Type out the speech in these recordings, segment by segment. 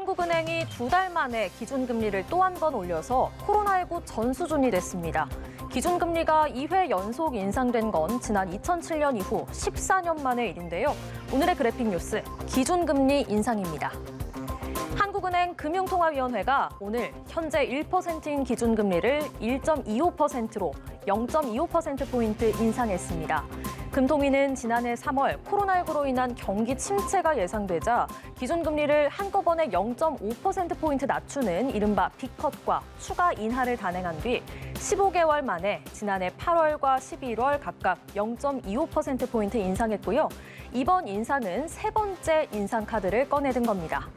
한국은행이 2달 만에 기준금리를 또 한 번 올려서 코로나19 전 수준이 됐습니다. 기준금리가 2회 연속 인상된 건 지난 2007년 이후 14년 만의 일인데요. 오늘의 그래픽 뉴스, 기준금리 인상입니다. 한국은행 금융통화위원회가 오늘 현재 1%인 기준금리를 1.25%로 0.25%포인트 인상했습니다. 금통위는 지난해 3월 코로나19로 인한 경기 침체가 예상되자 기준금리를 한꺼번에 0.5%포인트 낮추는 이른바 빅컷과 추가 인하를 단행한 뒤 15개월 만에 지난해 8월과 11월 각각 0.25%포인트 인상했고요. 이번 인상은 세 번째 인상 카드를 꺼내든 겁니다.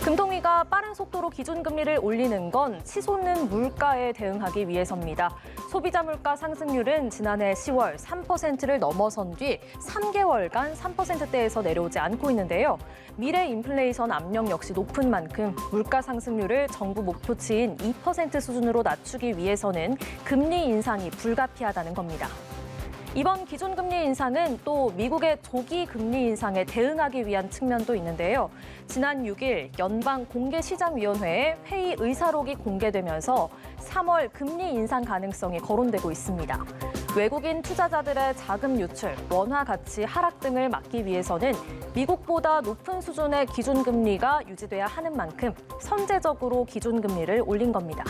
금통위가 빠른 속도로 기준금리를 올리는 건 치솟는 물가에 대응하기 위해서입니다. 소비자 물가 상승률은 지난해 10월 3%를 넘어선 뒤 3개월간 3%대에서 내려오지 않고 있는데요. 미래 인플레이션 압력 역시 높은 만큼 물가 상승률을 정부 목표치인 2% 수준으로 낮추기 위해서는 금리 인상이 불가피하다는 겁니다. 이번 기준금리 인상은 또 미국의 조기 금리 인상에 대응하기 위한 측면도 있는데요. 지난 6일 연방공개시장위원회에 회의 의사록이 공개되면서 3월 금리 인상 가능성이 거론되고 있습니다. 외국인 투자자들의 자금 유출, 원화 가치 하락 등을 막기 위해서는 미국보다 높은 수준의 기준금리가 유지돼야 하는 만큼 선제적으로 기준금리를 올린 겁니다.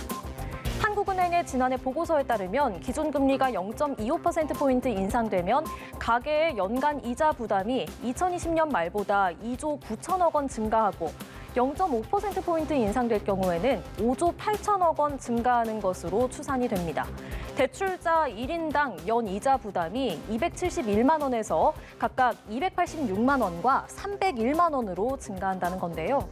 한국은행의 지난해 보고서에 따르면 기준금리가 0.25%포인트 인상되면 가계의 연간 이자 부담이 2020년 말보다 2조 9천억 원 증가하고 0.5%포인트 인상될 경우에는 5조 8천억 원 증가하는 것으로 추산이 됩니다. 대출자 1인당 연 이자 부담이 271만 원에서 각각 286만 원과 301만 원으로 증가한다는 건데요.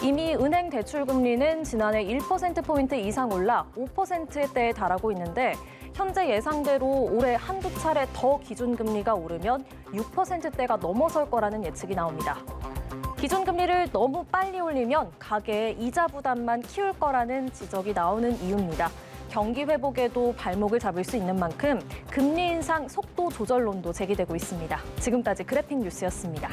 이미 은행 대출 금리는 지난해 1%포인트 이상 올라 5%대에 달하고 있는데 현재 예상대로 올해 한두 차례 더 기준금리가 오르면 6%대가 넘어설 거라는 예측이 나옵니다. 기준금리를 너무 빨리 올리면 가계의 이자 부담만 키울 거라는 지적이 나오는 이유입니다. 경기 회복에도 발목을 잡을 수 있는 만큼 금리 인상 속도 조절론도 제기되고 있습니다. 지금까지 그래픽 뉴스였습니다.